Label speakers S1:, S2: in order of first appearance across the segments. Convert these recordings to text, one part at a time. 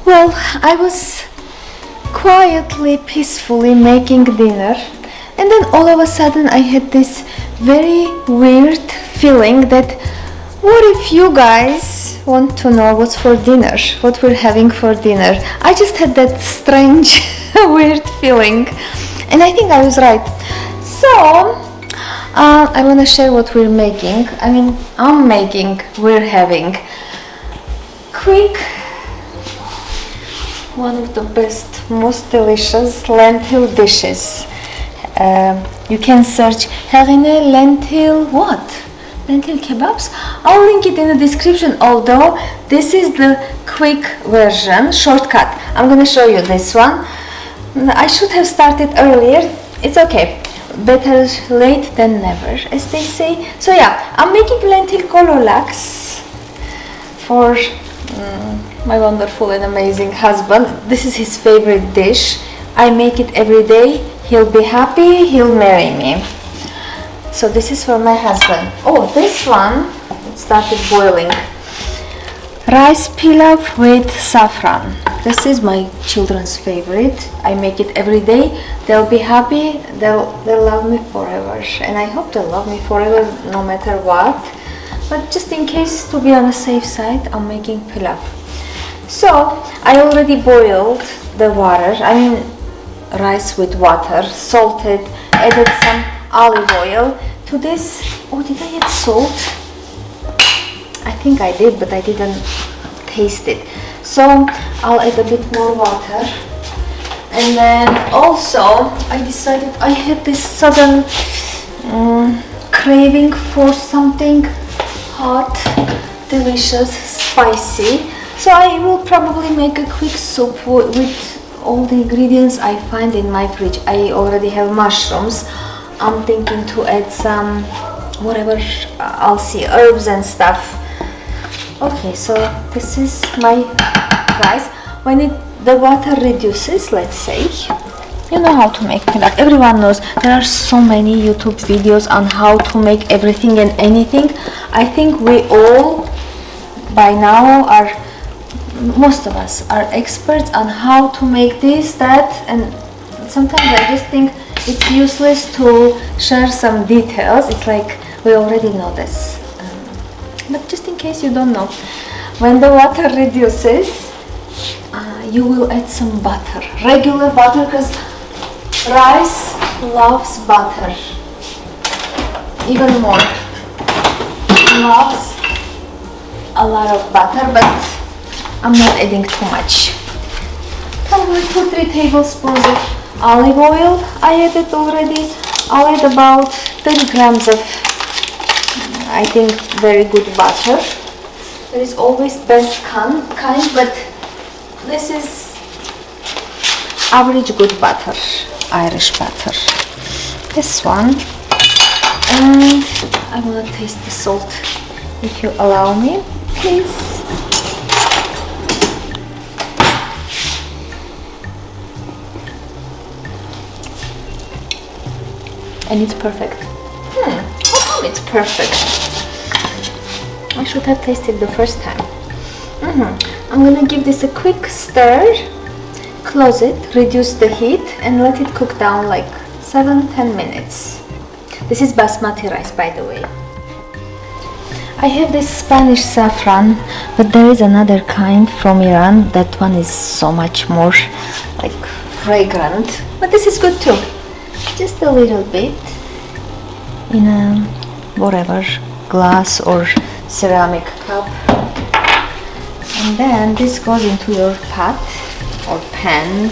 S1: Well, I was quietly, peacefully making dinner, and then all of a sudden I had this very weird feeling that what if you guys want to know what's for dinner, what we're having for dinner. I just had that strange weird feeling, and I think I was right. So I want to share what we're making. We're having quick, one of the best, most delicious lentil dishes. You can search Heghineh lentil what? Lentil kebabs? I'll link it in the description, although this is the quick version, shortcut. I'm gonna show you this one. I should have started earlier. It's okay. Better late than never, as they say. So yeah, I'm making lentil kololaks for my wonderful and amazing husband. This is his favorite dish. I make it every day. He'll be happy, he'll marry me. So this is for my husband. Oh, this one, it started boiling. Rice pilaf with saffron. This is my children's favorite. I make it every day. They'll be happy, they'll love me forever. And I hope they'll love me forever no matter what. But just in case, to be on the safe side, I'm making pilaf. So I already boiled the water, rice with water, salted, added some olive oil to this. Oh, did I add salt? I think I did, but I didn't taste it. So I'll add a bit more water. And then also I decided I had this sudden craving for something hot, delicious, spicy. So I will probably make a quick soup with all the ingredients I find in my fridge. I already have mushrooms. I'm thinking to add some whatever, I'll see, herbs and stuff. Okay, so this is my rice. When the water reduces, let's say, you know how to make pilaf. Everyone knows there are so many YouTube videos on how to make everything and anything. I think we all by now most of us are experts on how to make this, that, and sometimes I just think it's useless to share some details. It's like we already know this. But just in case you don't know, when the water reduces, you will add some butter, regular butter, because rice loves butter even more. It loves a lot of butter, but I'm not adding too much. Probably 2-3 tablespoons of olive oil I added already. I'll add about 30 grams of, I think, very good butter. There is always best kind, but this is average good butter, Irish butter. This one. And I want to taste the salt, if you allow me, please. And it's perfect. How come it's perfect? I should have tasted the first time. I'm gonna give this a quick stir, close it, reduce the heat, and let it cook down like 7-10 minutes. This is basmati rice, by the way. I have this Spanish saffron, but there is another kind from Iran. That one is so much more like fragrant, but this is good too. Just a little bit in a whatever glass or ceramic cup, and then this goes into your pot or pan,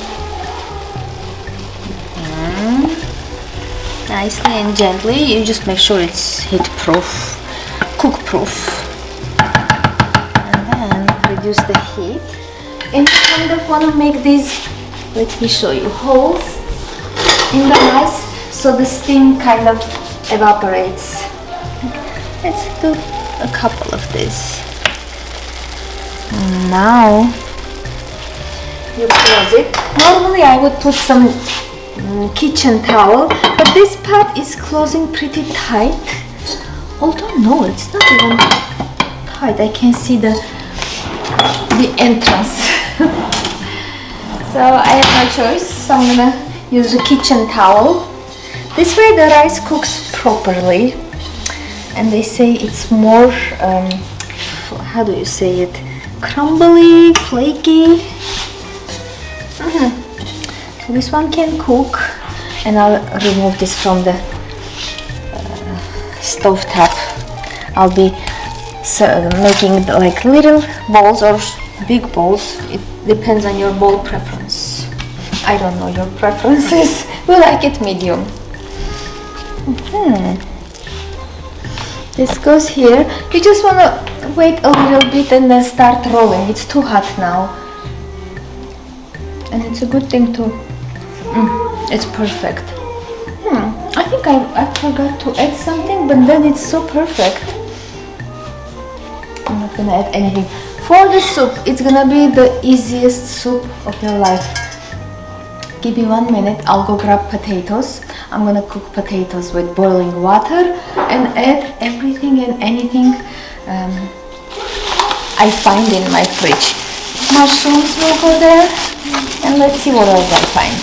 S1: nicely and gently. You just make sure it's heat proof, cook proof, and then reduce the heat. And you kind of want to make these, let me show you, holes in the rice so the steam kind of evaporates. Let's do a couple of these. Now you close it. Normally I would put some kitchen towel, but this pot is closing pretty tight. Although no, it's not even tight. I can see the entrance. So I have no choice, so I'm gonna use the kitchen towel. This way the rice cooks properly, and they say it's more, how do you say it, crumbly, flaky. So this one can cook, and I'll remove this from the stove top. I'll be making like little balls or big balls. It depends on your bowl preference. I don't know your preferences. We like it medium. This goes here. You just want to wait a little bit and then start rolling. It's too hot now. And it's a good thing to... it's perfect. I think I forgot to add something, but then it's so perfect. I'm not gonna add anything. For the soup, it's gonna be the easiest soup of your life. Give me 1 minute, I'll go grab potatoes. I'm gonna cook potatoes with boiling water and add everything and anything I find in my fridge. Mushrooms will go there, and let's see what else I find.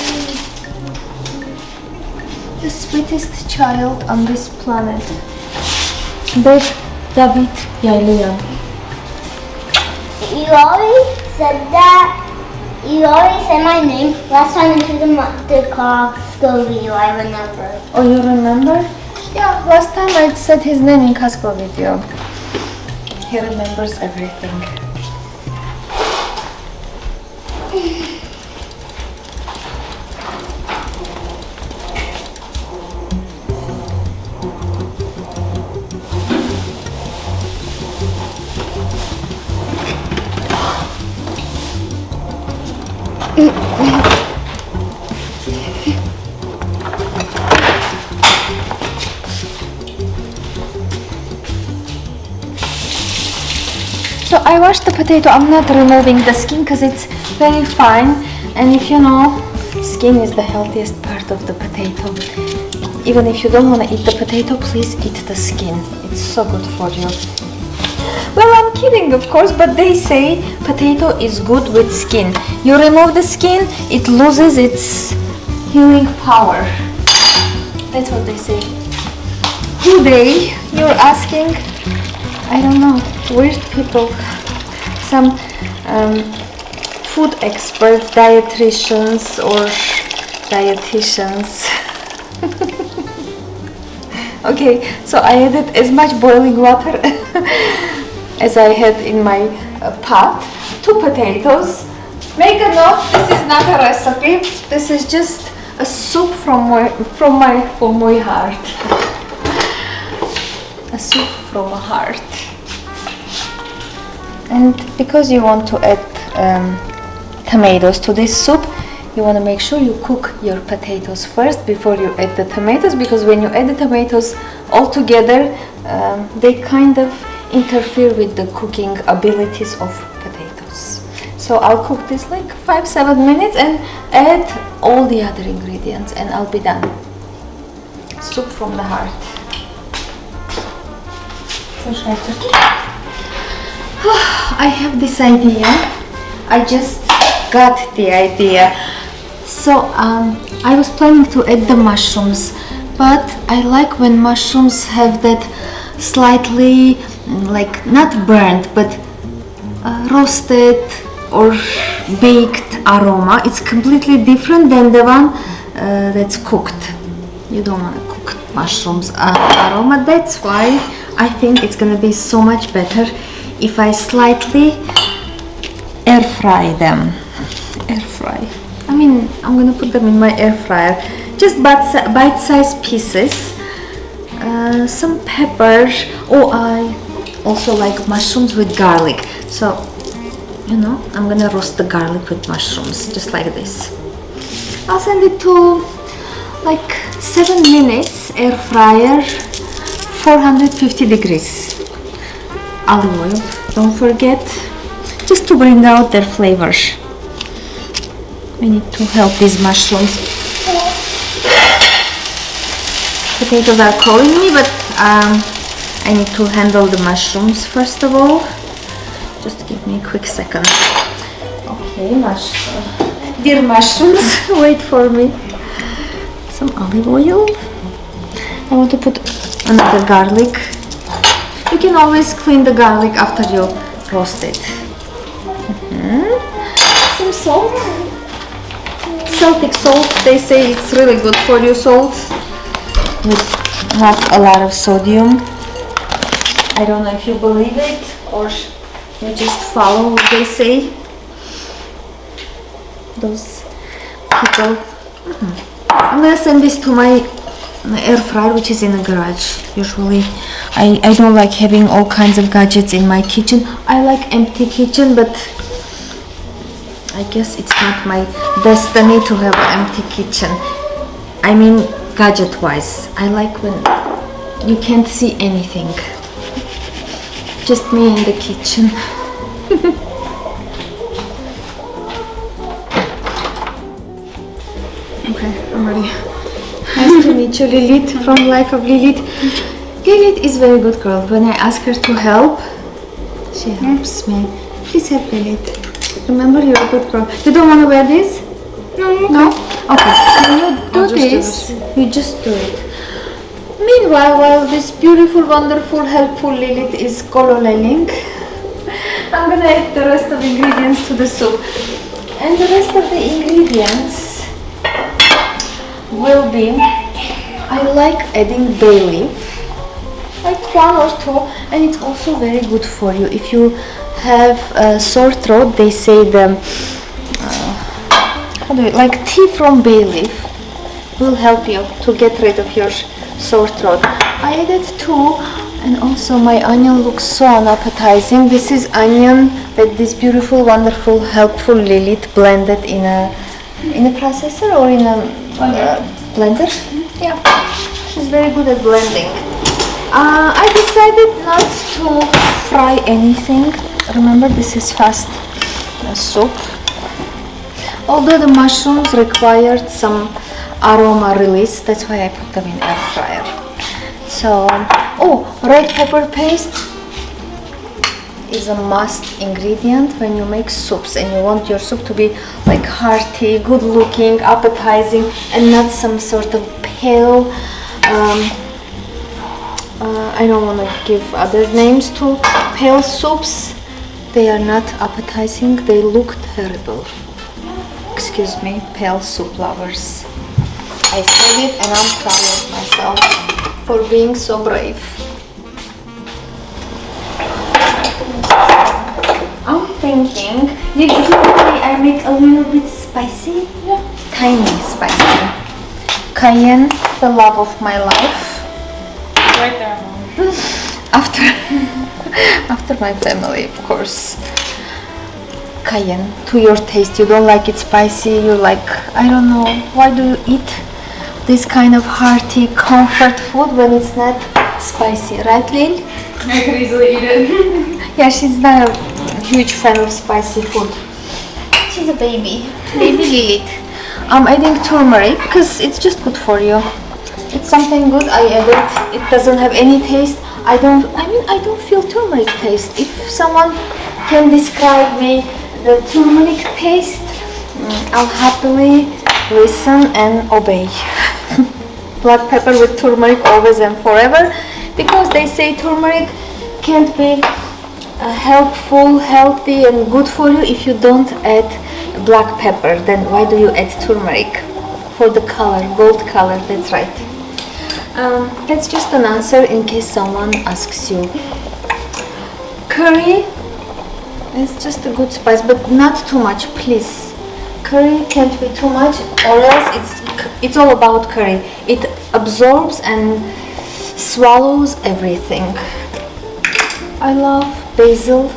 S1: The sweetest child on this planet. David Yaylıyan.
S2: You always said that. You always said my name last time into the Costco video, I remember.
S1: Oh, you remember? Yeah, last time I said his name in Costco video. He remembers everything. So I washed the potato. I'm not removing the skin because it's very fine, and if you know, skin is the healthiest part of the potato. Even if you don't want to eat the potato, please eat the skin. It's so good for you. Well, I'm kidding, of course, but they say potato is good with skin. You remove the skin, it loses its healing power. That's what they say. Who they? You're asking? I don't know. Weird people. Some food experts, dietitians or dietitians. Okay, so I added as much boiling water as I had in my pot. 2 potatoes. Make a note, this is not a recipe. This is just a soup from my heart. A soup from a heart. And because you want to add tomatoes to this soup, you want to make sure you cook your potatoes first before you add the tomatoes, because when you add the tomatoes all together, they kind of interfere with the cooking abilities of potatoes. So I'll cook this like 5-7 minutes and add all the other ingredients, and I'll be done. Soup from the heart. I have this idea. I just got the idea. So I was planning to add the mushrooms, but I like when mushrooms have that slightly, like not burnt, but roasted or baked aroma. It's completely different than the one that's cooked. You don't want to cook mushrooms aroma. That's why I think it's gonna be so much better if I slightly air fry them. Air fry. I mean, I'm gonna put them in my air fryer. Just bite-sized pieces. Some pepper. Oh, I also like mushrooms with garlic. So, you know, I'm gonna roast the garlic with mushrooms, just like this. I'll send it to like 7 minutes air fryer, 450 degrees. Olive oil, don't forget, just to bring out their flavors. We need to help these mushrooms. Potatoes are calling me, but I need to handle the mushrooms first of all. Just give me a quick second. Okay, dear mushrooms. Wait for me. Some olive oil. I want to put another garlic. You can always clean the garlic after you roast it. Some salt. Celtic salt. They say it's really good for you, salt. With not a lot of sodium. I don't know if you believe it or you just follow what they say. Those people. I'm gonna send this to my air fryer, which is in the garage. Usually I don't like having all kinds of gadgets in my kitchen. I like empty kitchen, but I guess it's not my destiny to have an empty kitchen. I mean gadget wise. I like when you can't see anything. Just me in the kitchen. Okay, I'm ready. Nice to meet you, Lilith, from Life of Lilith. Lilith is a very good girl. When I ask her to help, she helps me. Please help Lilith. Remember, you're a good girl. You don't want to wear this? No? Okay. When you do this, you just do it. Meanwhile, while this beautiful, wonderful, helpful Lilith is kololeling, I'm gonna add the rest of the ingredients to the soup. And the rest of the ingredients will be, I like adding bay leaf, like 1 or 2, and it's also very good for you. If you have a sore throat, they say the, like tea from bay leaf will help you to get rid of your sore throat. I added 2, and also my onion looks so unappetizing. This is onion that this beautiful, wonderful, helpful Lilith blended in a processor or in a blender. Yeah, she's very good at blending. I decided not to fry anything. Remember, this is fast soup. Although the mushrooms required some aroma release, that's why I put them in air fryer. So, red pepper paste is a must ingredient when you make soups, and you want your soup to be like hearty, good looking, appetizing, and not some sort of pale, I don't want to give other names to pale soups. They are not appetizing, they look terrible. Excuse me, pale soup lovers. I said it and I'm proud of myself for being so brave. I'm thinking, usually I make a little bit spicy, tiny spicy. Cayenne, the love of my life.
S3: Right there, Mom.
S1: After my family, of course. Cayenne, to your taste. You don't like it spicy, you like, I don't know, why do you eat this kind of hearty comfort food when it's not spicy, right Lil?
S3: I could easily eat it.
S1: Yeah, she's not a huge fan of spicy food. She's a baby Lilith. I'm adding turmeric because it's just good for you. It's something good I added. It doesn't have any taste. I don't feel turmeric taste. If someone can describe me the turmeric taste, I'll happily listen and obey. Black pepper with turmeric always and forever, because they say turmeric can't be helpful, healthy and good for you if you don't add black pepper. Then why do you add turmeric? For the color, gold color, that's right. That's just an answer in case someone asks you. Curry is just a good spice, but not too much, please. Curry can't be too much, or else it's all about curry. It absorbs and swallows everything. I love basil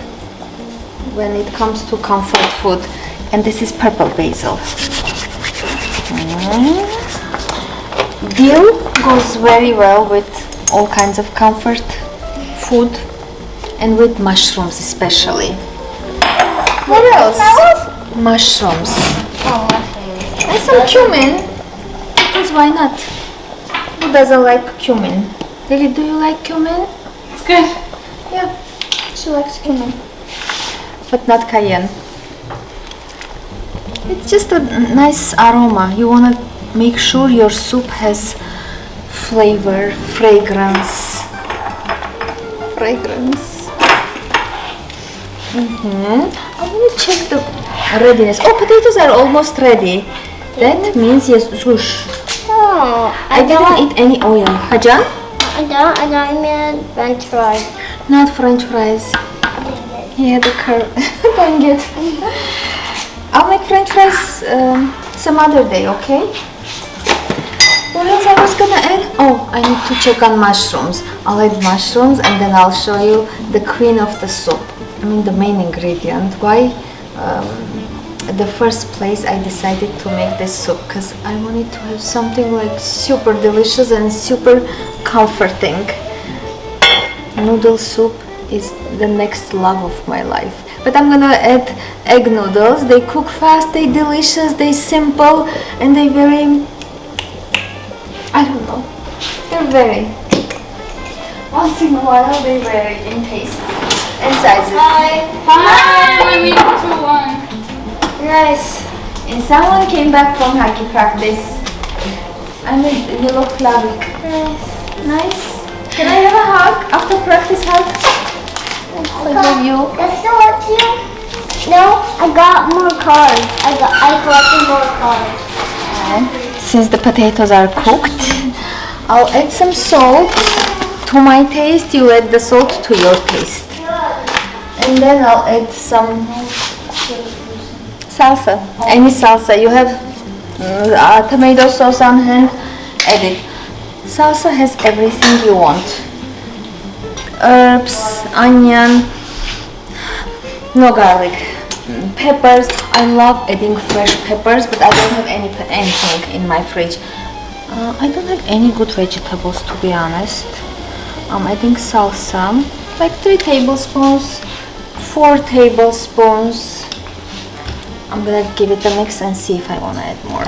S1: when it comes to comfort food, and this is purple basil. Dill goes very well with all kinds of comfort food and with mushrooms especially. What else? Mushrooms.
S2: Oh, mushrooms.
S1: And some cumin. Because why not? Who doesn't like cumin? Lily, do you like cumin?
S3: It's good.
S1: Yeah, she likes cumin. But not cayenne. It's just a nice aroma. You want to make sure your soup has flavor, fragrance. I want to check the readiness. Oh, potatoes are almost ready. That means yes, swoosh.
S2: Oh,
S1: I didn't eat any oil. Hajan?
S2: I don't mean French fries.
S1: Not French fries. Yeah, the curve. Dang it. I'll make French fries some other day, okay? What else I was gonna add? Oh, I need to check on mushrooms. I'll add mushrooms and then I'll show you the queen of the soup. I mean the main ingredient. Why? At the first place I decided to make this soup because I wanted to have something like super delicious and super comforting. Noodle soup is the next love of my life. But I'm gonna add egg noodles. They cook fast, they delicious, they simple, and they very, I don't know, they're very, once in a while they vary in taste and sizes.
S3: Hi, we need 2-1.
S1: Nice. And someone came back from hockey practice. I mean, you look lovely. Nice. Can I have a hug? After practice hug? I love you.
S2: That's still up to you? No, I got more cards. I collected more cards.
S1: And since the potatoes are cooked, I'll add some salt to my taste. You add the salt to your taste. And then I'll add some salsa. Any salsa. You have tomato sauce on hand, add it. Salsa has everything you want. Herbs, onion, no garlic, peppers. I love adding fresh peppers, but I don't have anything in my fridge. I don't have any good vegetables, to be honest. I'm adding salsa, like 3 tablespoons, 4 tablespoons. I'm gonna give it a mix and see if I want to add more.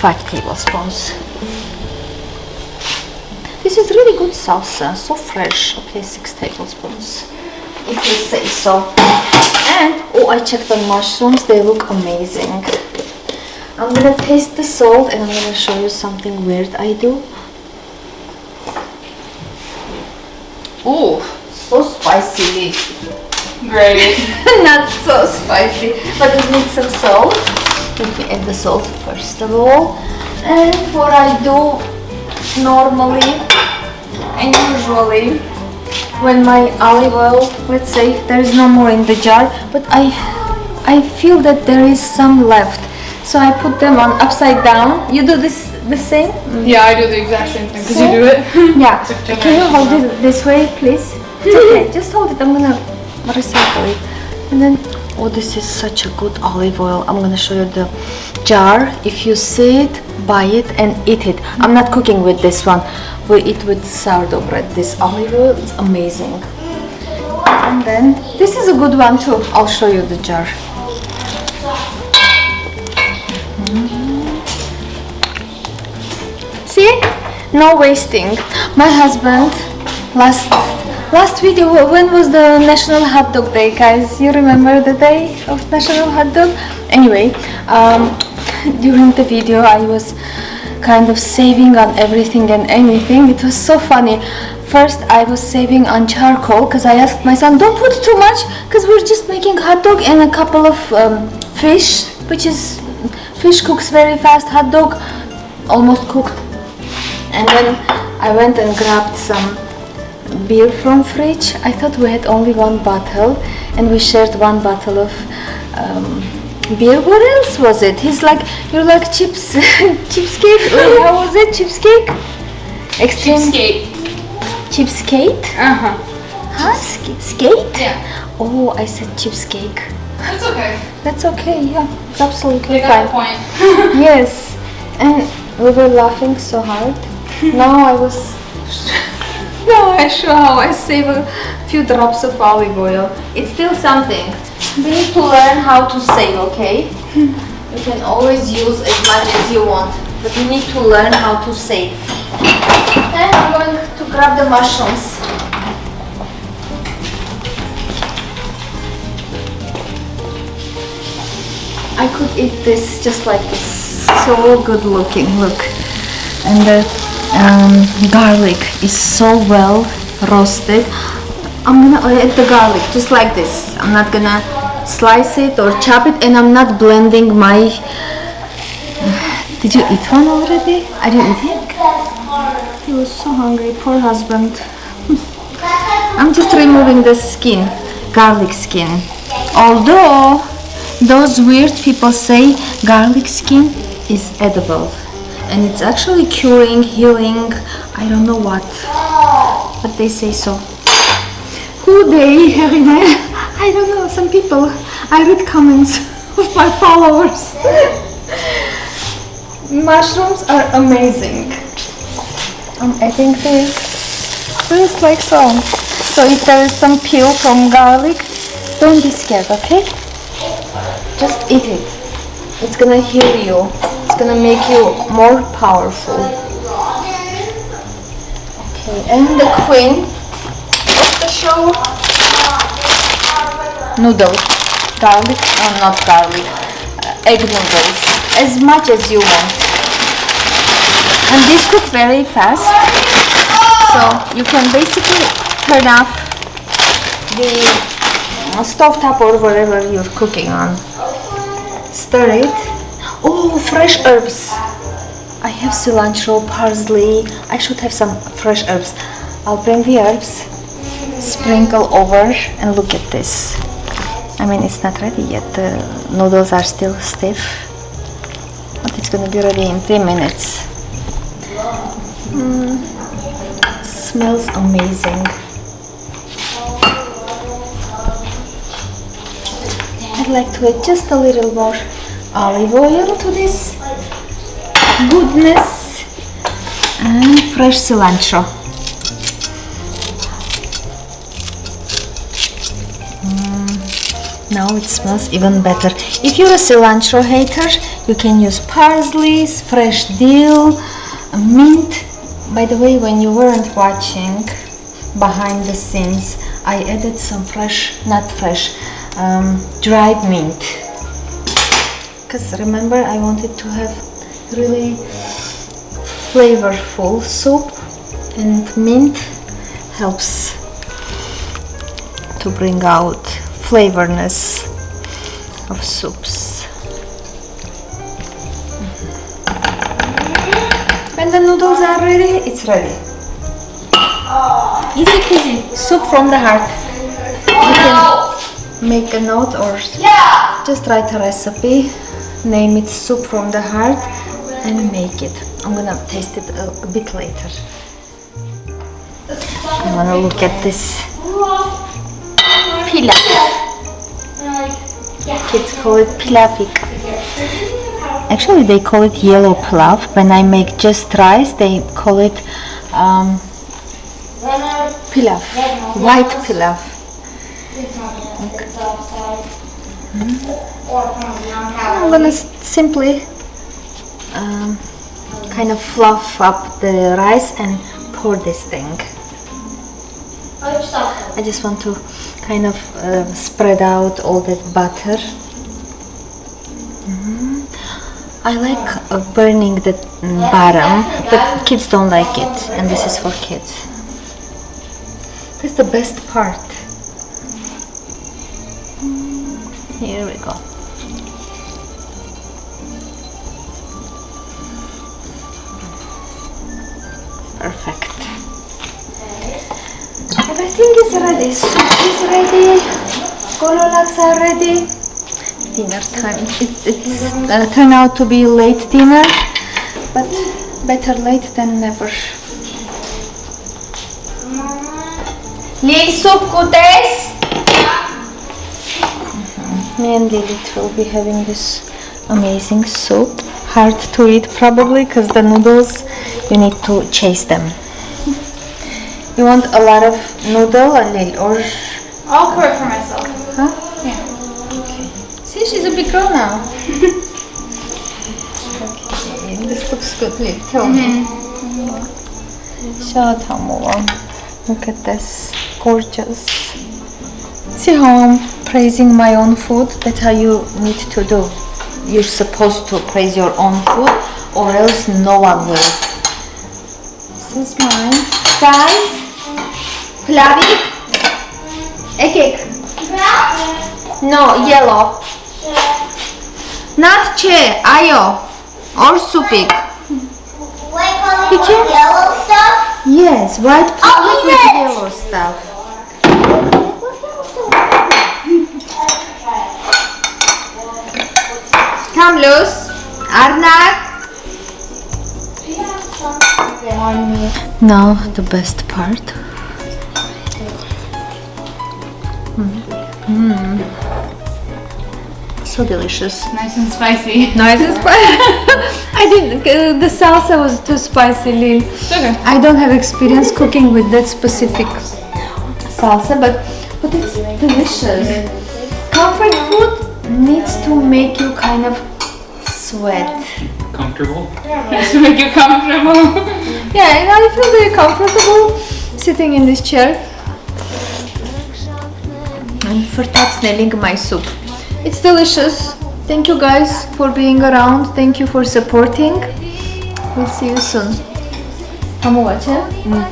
S1: 5 tablespoons. This is really good salsa, so fresh. Okay, 6 tablespoons, if you say so. And, oh, I checked on mushrooms, they look amazing. I'm gonna taste the salt and I'm gonna show you something weird I do. Oh, so spicy.
S3: Great.
S1: Not so spicy, but it needs some salt. Let me add the salt first of all. And what I do normally and usually when my olive oil, let's say there is no more in the jar, but I feel that there is some left, so I put them on upside down. You do this the same?
S3: Yeah, I do the exact same thing. Did you do it?
S1: Yeah.
S3: It's
S1: Can you hold it this way, please? It's okay. Just hold it. I'm gonna recycle it. And then, oh, this is such a good olive oil. I'm gonna show you the jar. If you see it, buy it and eat it. I'm not cooking with this one. We eat with sourdough bread. This olive oil is amazing. And then, this is a good one too. I'll show you the jar. See? No wasting. My husband, last video, when was the National Hot Dog Day, guys? You remember the day of National Hot Dog? Anyway, during the video I was kind of saving on everything and anything. It was so funny. First I was saving on charcoal because I asked my son, don't put too much because we're just making hot dog and a couple of fish, which is, fish cooks very fast, hot dog almost cooked. And then I went and grabbed some beer from fridge. I thought we had only 1 bottle and we shared 1 bottle of beer. What else was it? He's like, you like chips, chipscake? How was it? Chipscake? Extreme
S3: Cheapskate.
S1: Chipskate?
S3: Uh-huh.
S1: Huh? Skate?
S3: Yeah.
S1: Oh, I said chipscake.
S3: That's okay.
S1: That's okay, yeah. It's absolutely
S3: You got
S1: fine.
S3: the point.
S1: Yes. And we were laughing so hard. Now I show how I save a few drops of olive oil. It's still something. We need to learn how to save, okay? You can always use as much as you want, but you need to learn how to save. And I'm going to grab the mushrooms. I could eat this just like this. So good looking, look. And the garlic is so well roasted. I'm gonna add the garlic just like this. I'm not gonna slice it or chop it, and I'm not blending my... Did you eat one already? Are you eating? He was so hungry, poor husband. I'm just removing the skin, garlic skin. Although those weird people say garlic skin is edible, and it's actually curing, healing, I don't know what, but they say so. Who they, Heghineh? I don't know, some people. I read comments of my followers. Mushrooms are amazing. I think they taste like so. So if there is some peel from garlic, don't be scared, okay? Just eat it. It's gonna heal you. It's gonna make you more powerful. Okay, and the queen of the show. Noodles. Garlic, not garlic. Egg noodles. As much as you want. And these cook very fast, so you can basically turn off the stove top or whatever you're cooking on. Stir it. Oh, fresh herbs. I have cilantro, parsley. I should have some fresh herbs. I'll bring the herbs, sprinkle over, and look at this. I mean, it's not ready yet. The noodles are still stiff, but it's gonna be ready in 3 minutes. Smells amazing. I'd like to add just a little more olive oil to this goodness and fresh cilantro. Now it smells even better. If you're a cilantro hater, you can use parsley, fresh dill, mint. By the way, when you weren't watching behind the scenes, I added some fresh, not fresh, dried mint. Because remember, I wanted to have really flavorful soup, and mint helps to bring out flavorness of soups. When the noodles are ready, it's ready. Easy peasy, soup from the heart. You can make a note or just write a recipe, name it soup from the heart, and make it. I'm gonna taste it a bit later. I wanna look at this pilaf. Kids call it pilafik. Actually, they call it yellow pilaf. When I make just rice, they call it pilaf, white pilaf. Okay. I'm gonna simply kind of fluff up the rice and pour this thing. I just want to kind of spread out all that butter. I like burning the bottom, but kids don't like it, and this is for kids. That's the best part. Here we go. Perfect. Everything is ready. Soup is ready. Gololaks are ready. Dinner time. It's turned out to be late dinner, but better late than never. Lil soup cutes? Me and Lilith will be having this amazing soup. Hard to eat probably because the noodles, you need to chase them. You want a lot of noodle, Lil, or?
S3: I'll pour it for myself.
S1: Huh?
S3: Yeah.
S1: See, she's a big girl now. Okay, this looks good. Lil, tell me. Show it. Look at this, gorgeous. See how I'm praising my own food? That's how you need to do. you're supposed to praise your own food, or else no one will. This is mine. Guys, Pilavik, ekek. No, yellow. Not che, ayo, or supik.
S2: White color
S1: You
S2: with
S1: can-
S2: yellow stuff?
S1: Yes, white plastic
S2: eat
S1: with
S2: it!
S1: yellow stuff. Come loose. Arnak. Now the best part. So delicious.
S3: Nice and spicy.
S1: Nice and spicy. I didn't. The salsa was too spicy, Lil.
S3: Okay.
S1: I don't have experience cooking with that specific salsa, but it's delicious. Comfort food needs to make you kind of sweat.
S4: Comfortable?
S3: To make you comfortable.
S1: Yeah, and I feel very comfortable sitting in this chair and for smelling my soup. It's delicious. Thank you guys for being around. Thank you for supporting. We'll see you soon. Hamurać, nie?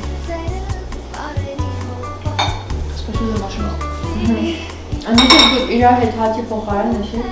S3: 아니, 그 일할 때 다 집어 가야 되지?